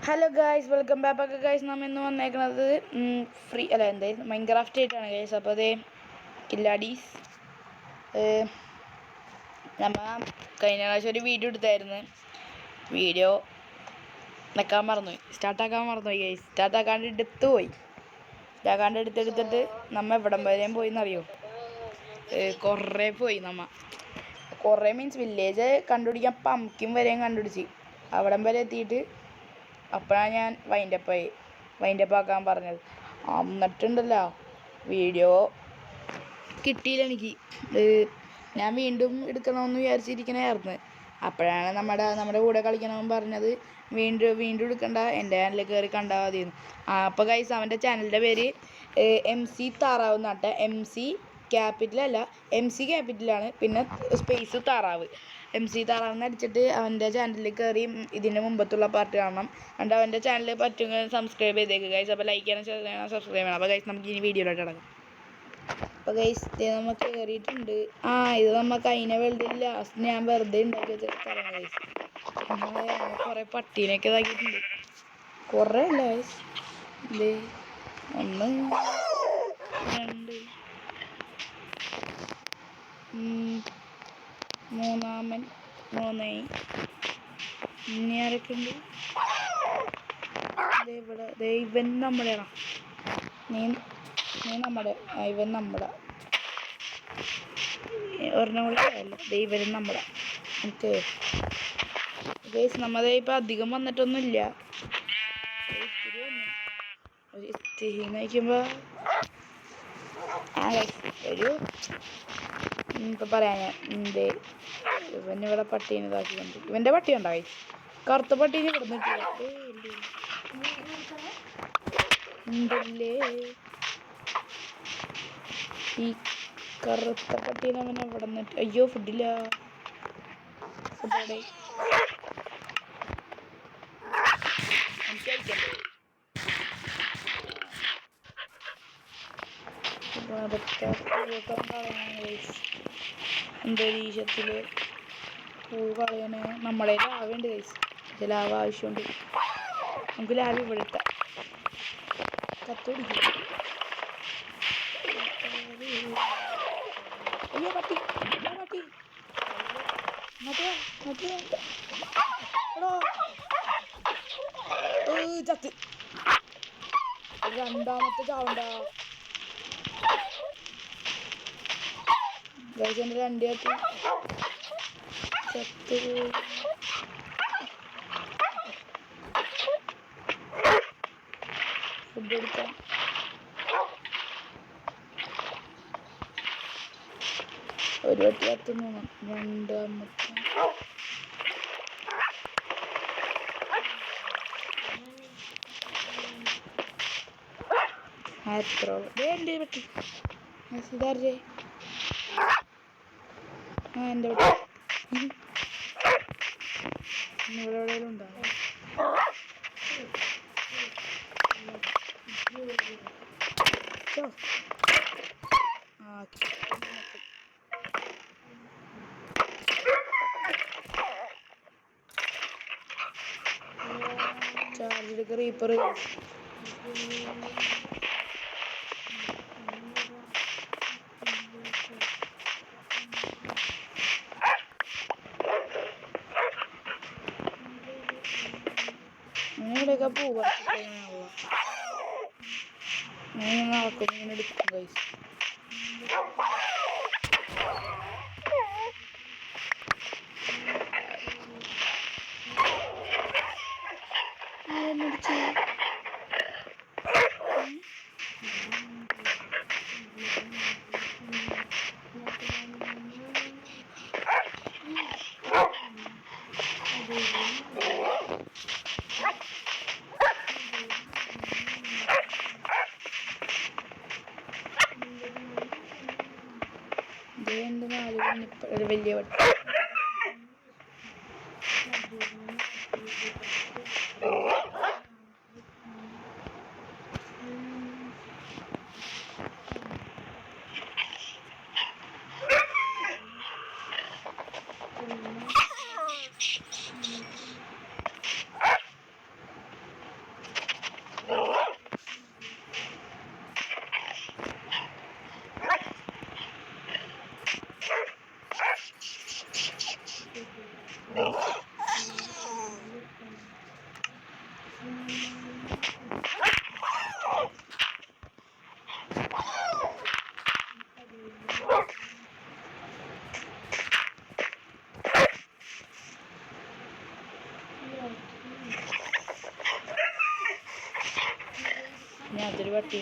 Hello guys, welcome back guys. നാം ഇന്ന് വന്നേക്കുന്നത് ഫ്രീ അല്ല എന്തായാലും മൈൻക്രാഫ്റ്റ് ആയിട്ടാണ് ഗായ്സ്. അപ്പോൾ അതേ കില്ലാഡീസ് നമ്മൾ കഴിഞ്ഞ പ്രാവശ്യം ഒരു വീഡിയോ എടുത്തായിരുന്നു. വീഡിയോ നിൽക്കാൻ മറന്നുപോയി, സ്റ്റാർട്ടാക്കാൻ മറന്നുപോയി ഗായ്സ്. സ്റ്റാർട്ടാക്കാണ്ട് എടുത്തെടുത്തിട്ട് നമ്മൾ എവിടം വരെയും പോയി എന്നറിയോ? കുറേ പോയി. കുറേ മീൻസ് വില്ലേജ് കണ്ടുപിടിക്കാൻ പംകിൻ വരെയും കണ്ടുപിടിച്ച് അവിടം വരെ എത്തിയിട്ട് അപ്പോഴാണ് ഞാൻ വൈൻഡപ്പ് ആക്കാൻ പറഞ്ഞത്. എന്നിട്ടുണ്ടല്ലോ വീഡിയോ കിട്ടിയില്ല എനിക്ക്. ഞാൻ വീണ്ടും എടുക്കണമെന്ന് വിചാരിച്ചിരിക്കണമായിരുന്നു. അപ്പോഴാണ് നമ്മുടെ കൂടെ കളിക്കണമെന്ന് പറഞ്ഞത് വീണ്ടും എടുക്കണ്ട, എൻ്റെ ചാനലിൽ കയറി കണ്ടാൽ മതിയെന്ന്. അപ്പോൾ ഗൈസ്, അവൻ്റെ ചാനലിൻ്റെ പേര് MC താറാവ് എന്നാട്ടെ. MC ക്യാപിറ്റലല്ല, MC ക്യാപിറ്റലാണ്, പിന്നെ സ്പേസ് താറാവ്. MC താറാവെന്ന് അടിച്ചിട്ട് അവൻ്റെ ചാനലിൽ കയറി ഇതിൻ്റെ മുമ്പത്തുള്ള പാർട്ട് കാണണം. അതുകൊണ്ട് അവൻ്റെ ചാനൽ പറ്റുമെങ്കിൽ സബ്സ്ക്രൈബ് ചെയ്തേക്ക് ഗൈസ്. അപ്പോൾ ലൈക്ക് ചെയ്യണം, ഷെയർ ചെയ്യണം, സബ്സ്ക്രൈബ് ചെയ്യണം. അപ്പോൾ ഗൈസ്, നമുക്ക് ഇനി വീഡിയോയിലോട്ട് കിടക്കാം. അപ്പോൾ ഗൈസ്, ഇത് നമ്മൾ കയറിയിട്ടുണ്ട്. ഇത് നമുക്ക് അതിനെ വെറുതെ ലാസ്റ്റ് ഞാൻ വെറുതെ ഉണ്ടാക്കി വെച്ച സ്ഥലമാണ് ഗൈസ്. കുറേ പട്ടീനെയൊക്കെ ഇതാക്കിയിട്ടുണ്ട്. കുറേ അല്ല ഗൈസ്, ഇത് 1 2 മൂന്നാമൻ 3 ഇനി ആരൊക്കെ ഉണ്ട്? ഇവൻ നമ്മുടെയാണോ? നീ നമ്മുടെ ഇവൻ നമ്മുടെ ഒരെണ്ണം കൂടെ അല്ല, ഇവരും നമ്മുടെ. ഓക്കെ ഗൈസ്, നമ്മളെ ഇപ്പം അധികം വന്നിട്ടൊന്നുമില്ല. ഇത്തിരി നയിക്കുമ്പോൾ ഒരു ഇപ്പം പറയാൻ ഇവനിവിടെ പട്ടീനെ ഇതാക്കിയിട്ടുണ്ട്. ഇവൻ്റെ പട്ടി ഉണ്ടായി, കറുത്ത പട്ടീനെ ഇവിടെ നിന്നിട്ടില്ലേ. ഈ കറുത്ത പട്ടീനെ അവനെ ഇവിടെ നിന്നിട്ട് അയ്യോ ഫുഡില്ല. ഫുഡോടെ അന്തരീക്ഷത്തിൽ പൂ കളയാന് നമ്മളെ ലാവുണ്ട് കൈസ്. ലാവ് ആവശ്യമുണ്ട്. നമുക്ക് ലാവ് ഇവിടെ ഇട്ടാം. കത്ത് പിടിക്കും. അയ്യോ പട്ടി ചത്ത്. രണ്ടാമത്തെ ചാവണ്ട ഗൈസിന്റെ 2 ചത്ത്. ഫുഡ് എടുക്കാം. ഒരു വട്ടി കത്തുന്നു. രണ്ടാമത്തെ എത്ര എൻ്റെ പറ്റി ഇതാരേ? എൻ്റെ പറ്റി ഇവിടെ എവിടെയെങ്കിലും ഉണ്ടാവും. ചാർജ് എടുക്ക റീപ്പർ. ഇവിടെയൊക്കെ പൂ പറിച്ചിട്ടുള്ള നടക്കും. ഇങ്ങനെ എടുക്കും ഗൈസ്. എൻ്റെ 4 വലിയ വട്ടി. ഇനി അതൊരു പട്ടി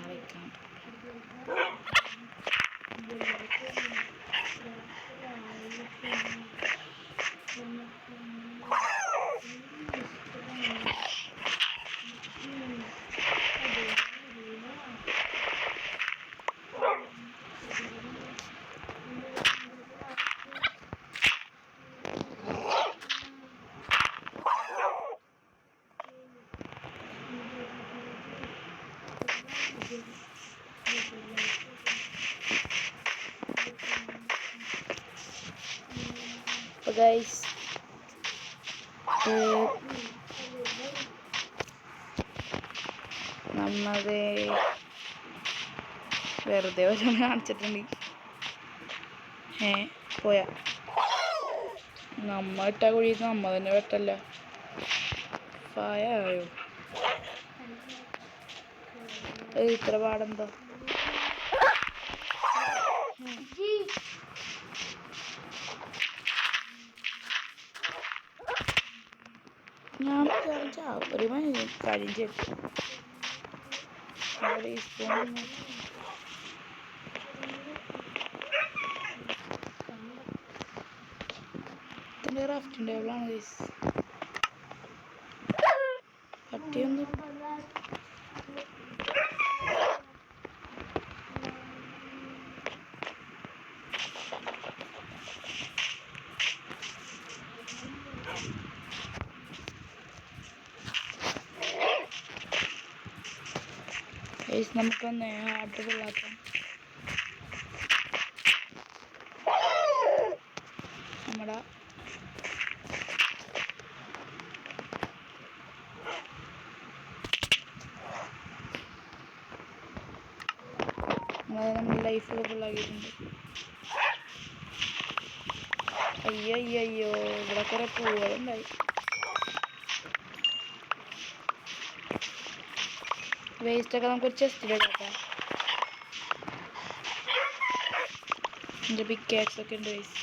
വയ്ക്കാം. അപ്പോൾ ഗൈസ് നമ്മളത് വെറുതെ വല്ലതും കാണിച്ചിട്ടുണ്ട്. പോയാ നമ്മ ഇട്ട കുഴിക്ക് നമ്മ തന്നെ വെട്ടല്ല. ഫായോ ഇത്ര പാടെന്താ? ഞാൻ ഒരു മണി കാര്യം ചെയ്തു. ഇതിൻ്റെ ക്രാഫ്റ്റിംഗ് ടേബിളാണ് ഗൈസ്. പട്ടിയൊന്നും നമുക്കൊന്ന് ഹാർട്ട് കൊള്ളാക്കാം. നമ്മുടെ നമ്മുടെ ലൈഫിൽ ഫുള്ളാക്കിയിട്ടുണ്ട്. അയ്യോ ഇവിടെ കുറെ പൂവുകളുണ്ടായി. വേസ്റ്റൊക്കെ നമുക്കൊരു ചെസ്റ്റിലിടാം. എൻ്റെ പിക്കാക്സൊക്കെ ഉണ്ട് വേസ്റ്റ്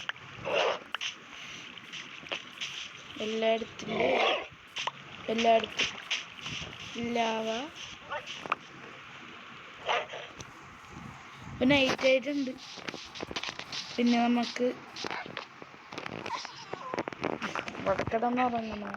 എല്ലായിടത്തും ലാവ. പിന്നെ നൈറ്റ് ആയിട്ടുണ്ട്. പിന്നെ നമുക്ക് ഇവിടെ കിടന്നുറങ്ങണം.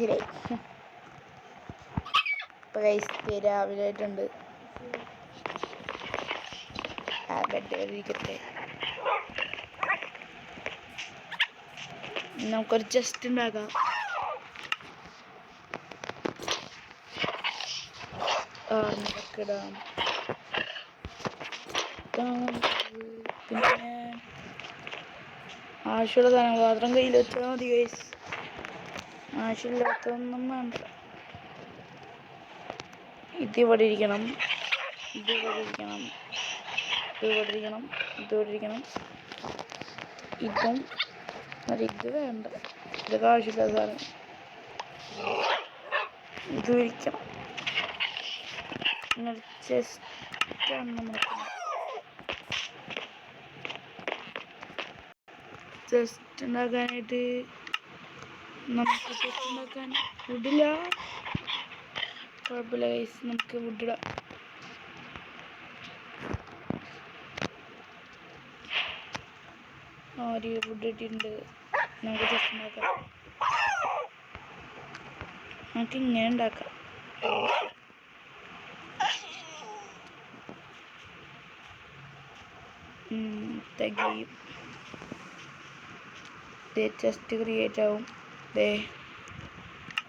ശരിയായി. ഇപ്പം കഴിച്ച് രാവിലെ ആയിട്ടുണ്ട്. ബെഡ് ഇരിക്കട്ടെ. നമുക്കൊരു ചെസ്റ്റ് ഉണ്ടാക്കാം. ഇടാം. പിന്നെ ആവശ്യമുള്ള സാധനങ്ങൾ മാത്രം കയ്യിൽ വെച്ചാൽ മതി ഗൈസ്. ആവശ്യമില്ലാത്തൊന്നും വേണ്ട. ഇതിവിടെ ഇരിക്കണം, ഇതിവിടെ ഇരിക്കണം, ഇതിവിടെ ഇരിക്കണം, ഇതിവിടെ ഇരിക്കണം. ഇതും ഇത് വേണ്ട, ഇതൊക്കെ ആവശ്യമില്ലാത്ത സാധനം. ഇത് ഇരിക്കണം. ഇങ്ങനെ ചെസ്റ്റാണ് നമ്മൾ ചെസ്റ്റ് ഉണ്ടാക്കാനായിട്ട്. നമുക്ക് ചെസ്റ്റ് ഉണ്ടാക്കാൻ വുഡില്ല, കുഴപ്പമില്ല ഗൈസ്, നമുക്ക് വുഡിടാം. ഒരു വുഡ് ഇട്ടിട്ടുണ്ട്. നമുക്ക് ചെസ്റ്റ് ഉണ്ടാക്കാം. നമുക്ക് ഇങ്ങനെ ഉണ്ടാക്കാം. തികയും. ചെസ്റ്റ് ക്രിയേറ്റ് ആവും.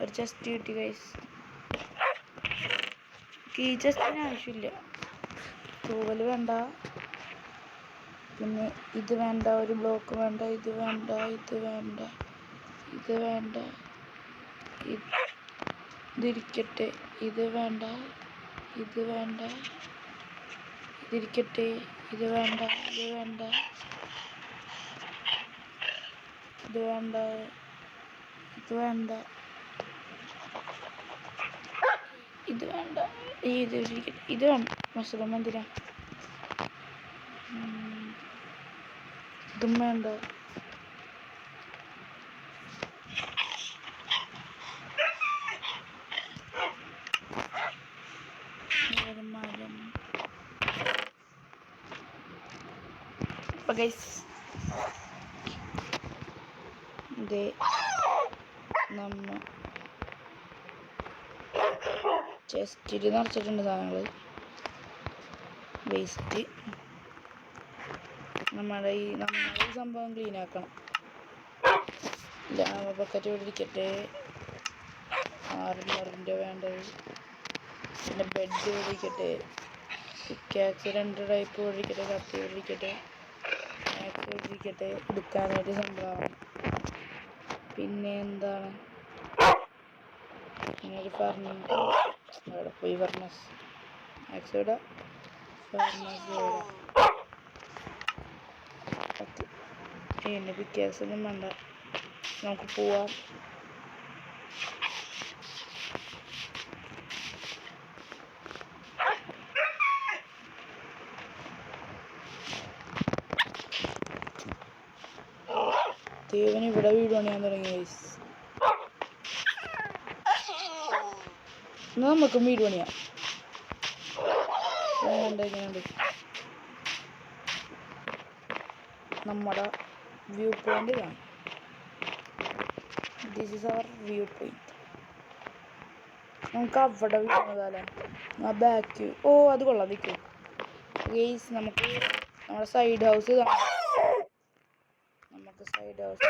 ഒരു ചെസ്റ്റ് കിട്ടി ഗൈസ്. ഈ ചെസ്റ്റിന് ആവശ്യമില്ല. തൂവൽ വേണ്ട, പിന്നെ ഇത് വേണ്ട, ഒരു ബ്ലോക്ക് വേണ്ട, ഇത് വേണ്ട, ഇത് വേണ്ട, ഇത് വേണ്ട, ഇതിരിക്കട്ടെ, ഇത് വേണ്ട, ഇത് വേണ്ട, ഇതിരിക്കട്ടെ, ഇത് വേണ്ട, ഇത് വേണ്ട, ഇത് വേണ്ട, ഇത് വേണ്ട, ഇത് വേണ്ട, ഇത് ഇരിക്കട്ടെ, ഇത് വേണ്ട. മഷ്റൂം എന്തിനാ? ഇതും വേണ്ട. മരം. ഗൈസ് ഇത് നമ്മ ചെസ്റ്റിൽ നിറച്ചിട്ടുണ്ട് സാധനങ്ങൾ. വേസ്റ്റ് നമ്മുടെ ഈ സംഭവം ക്ലീൻ ആക്കണം. ബക്കറ്റ് ഇവിടെ ഇരിക്കട്ടെ. ആർമറിൻ്റെ വേണ്ടത്. പിന്നെ ബെഡ് ഇവിടെ ഇരിക്കട്ടെ. പിക്കാക്സ് 2 ടൈപ്പ് ഇവിടെ ഇരിക്കട്ടെ. കത്തി ഇവിടെ ഇരിക്കട്ടെ. ആക്സ് ഇവിടെ ഇരിക്കട്ടെ. എടുക്കാനായിട്ട് സംഭവമാണ്. പിന്നെ എന്താണ്, ഒരു ഫർണസ്. അവിടെ പോയി ഫർണസ്. ആക്സ് ഇവിടെ, ഫർണസ് ഇവിടെ. കത്തി. പിന്നെ പിക്കാക്സ് ഒന്നും വേണ്ട, നമുക്ക് പോവാം. ദേവൻ ഇവിടെ വീട് പണിയാൻ തുടങ്ങി ഗൈസ്. എന്നാൽ നമുക്കും വീട് പണിയാം. എങ്ങനെയുണ്ട് നമ്മുടെ വ്യൂ പോയിന്റ് ഇതാണ്. This is our view point. നമുക്ക് അവിടെ വീഴുന്നതല്ലേ ആ ബാക്ക്. ഓ അത് കൊള്ളാം. നിൽക്കും ഗൈസ്. നമുക്ക് നമ്മുടെ സൈഡ് ഹൗസ് കാണാം. നമുക്ക് സൈഡ് ഹൗസ്.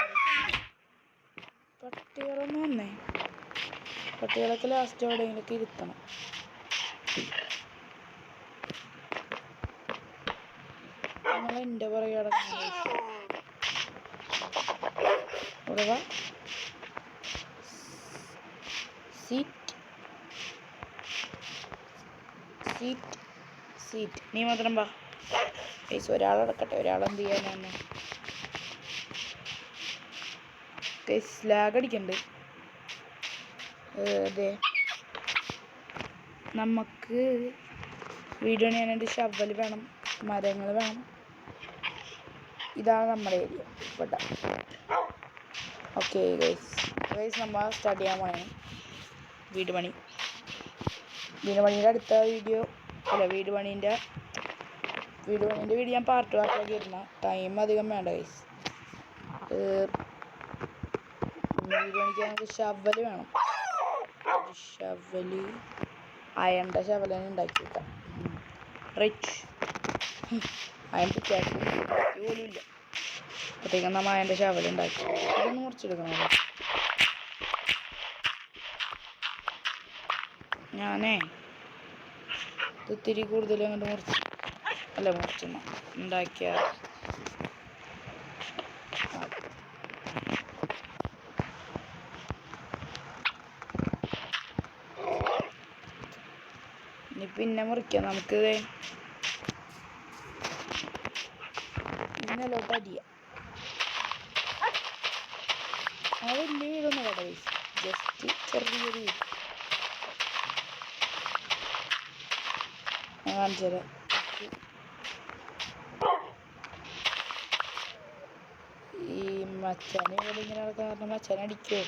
പട്ടികളൊന്നും വന്നേ. പട്ടികളൊക്കെ ലാസ്റ്റ് എവിടെയെങ്കിലൊക്കെ ഇരുത്തണം. നിങ്ങൾ എൻ്റെ പുറകെ കിടക്കുന്ന സീറ്റ് നീ മാത്രം വാ ഗൈസ്. ഒരാളെടുക്കട്ടെ. ഒരാളെന്ത് ചെയ്യാനാണ് ഗൈസ്? ലാഗ് അടിക്കണ്ട്. അതെ, നമുക്ക് വീട് പണിയാനായിട്ട് ഷവൽ വേണം, മരങ്ങൾ വേണം. ഇതാണ് നമ്മുടെ ഏരിയ ഇവിടെ. ഓക്കെ ഗൈസ് നമ്മൾ സ്റ്റാർട്ട് ചെയ്യാൻ പോണേ വീട് പണി. വീട് പണീൻ്റെ അടുത്ത വീഡിയോ അല്ല, വീട് പണീൻ്റെ വീഡിയോ ഞാൻ പാർട്ട് പാർട്ടാക്കി ഇടുന്ന. ടൈം അധികം വേണ്ട ഗൈസ്. വീട് പണിക്ക് നമുക്ക് ഷവൽ വേണം. ഷവല് അയണ്ട ഷവലാണ് ഉണ്ടാക്കി വെക്കാം. റിച്ച് അയൺ പിക്കാക്ക് പോലും ഇല്ല. അപ്പോഴത്തേക്കും നമ്മൾ അയൻ്റെ ഷവൽ ഉണ്ടാക്കി. ഇതൊന്ന് മുറിച്ചെടുക്കണം. ഞാനേ ഇത്തിരി കൂടുതൽ അങ്ങോട്ട് മുറിച്ചെണ്ണ ഉണ്ടാക്കിയ ഇനി പിന്നെ മുറിക്കാം. നമുക്ക് ഇന്നലോട്ട് അടിയാം. ആ വലിയ വീടൊന്നും കേട്ടോ, ജസ്റ്റ് ചെറിയൊരു വീട്. ഞാൻ കാണിച്ചു തരാം. ഈ മച്ചാനെ ഇവിടെ ഇങ്ങനെ നടക്കാൻ കാരണം മച്ചാനെ അടിക്കുമോ?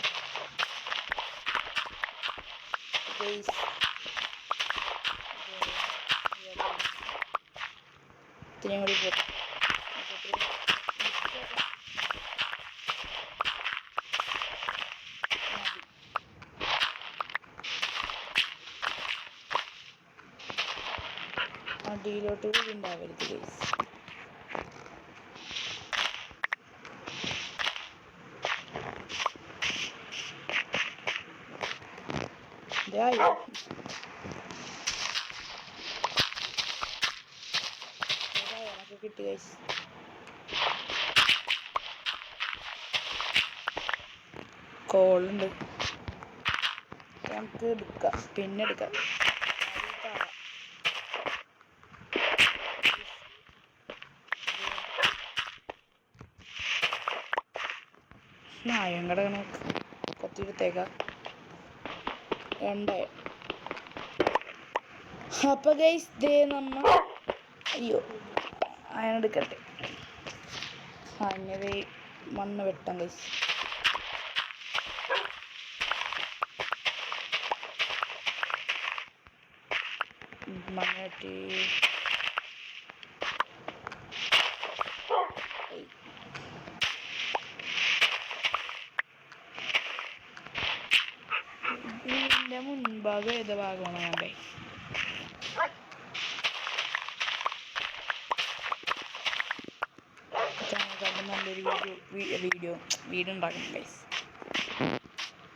ഇത്രയും കൂടി പോകും. അടിയിലോട്ട് കൂടി ഉണ്ടാവരുത് ഗൈസ്. ഇതായോ നമുക്ക് കിട്ടി ഗൈസ്. കോളുണ്ട്, നമുക്ക് എടുക്കാം, പിന്നെ എടുക്കാം. നായം കിടക്കണ കൊത്തിയെടുത്തേക്കാം. രണ്ടായ അപ്പൊ ഗൈസ് ദേ നമ്മ അയ്യോ അയണെടുക്കട്ടെ. അങ്ങനെ മണ്ണ് വെട്ടാം ഗൈസ്. മണ്ണ് വെട്ടി ഇതിൻ്റെ മുൻഭാഗം ഏത് ഭാഗമാണ് വേണ്ടേ? ചാനൽ നല്ലൊരു വീഡിയോ ഉണ്ടാക്കണം ഗൈസ്.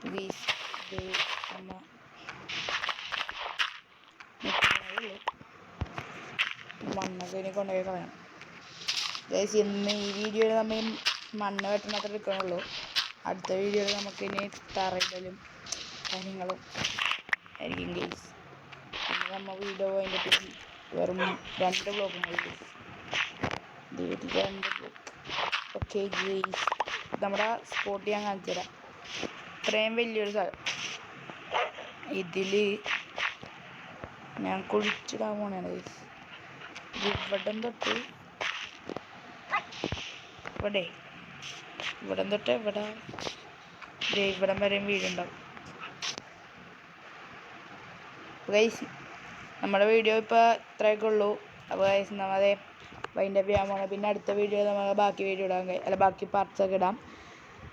പ്ലീസ് അമ്മ മണ്ണൊക്കെ ഇനി കൊണ്ടുപോയി കളയാം ഗൈസ്. ഇന്ന് ഈ വീഡിയോയിൽ നമ്മൾ മണ്ണ് വെട്ടണത്ര എടുക്കണുള്ളൂ. അടുത്ത വീഡിയോയിൽ നമുക്കിനി തറയിടലും കാര്യങ്ങളും ആയിരിക്കും ഗൈസ്. പിന്നെ നമ്മൾ വീഡിയോ അതിൻ്റെ പിന്നെ വെറും 2 ബ്ലോക്കും കൂടി 2 ബ്ലോക്ക്. ഓക്കെ ഗൈസ്, നമ്മുടെ സ്പോട്ട് ഞാൻ കാണിച്ചു തരാം. ഇത്രയും വലിയൊരു സ്ഥലം, ഇതിൽ ഞാൻ കുഴിച്ചിടാൻ പോണാണ് ഗൈസ്. ഇവിടം തൊട്ട് ഇവിടം തൊട്ട് ഇവിടം വരെയും വീടുണ്ടാവും ഗൈസ്. നമ്മുടെ വീഡിയോ ഇപ്പോൾ ഇത്രയൊക്കെ ഉള്ളൂ. അപ്പോൾ ഗൈസ് നമ്മളെ വൈൻഡപ്പ് ചെയ്യാൻ പോകണം. പിന്നെ അടുത്ത വീഡിയോ നമ്മൾ ബാക്കി വീഡിയോ ഇടാൻ ബാക്കി പാർട്സ് ഒക്കെ ഇടാം.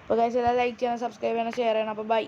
അപ്പോൾ ഗൈസ് എല്ലാം ലൈക്ക് ചെയ്യണം, സബ്സ്ക്രൈബ് ചെയ്യണം, ഷെയർ ചെയ്യണം. അപ്പോൾ ബൈ.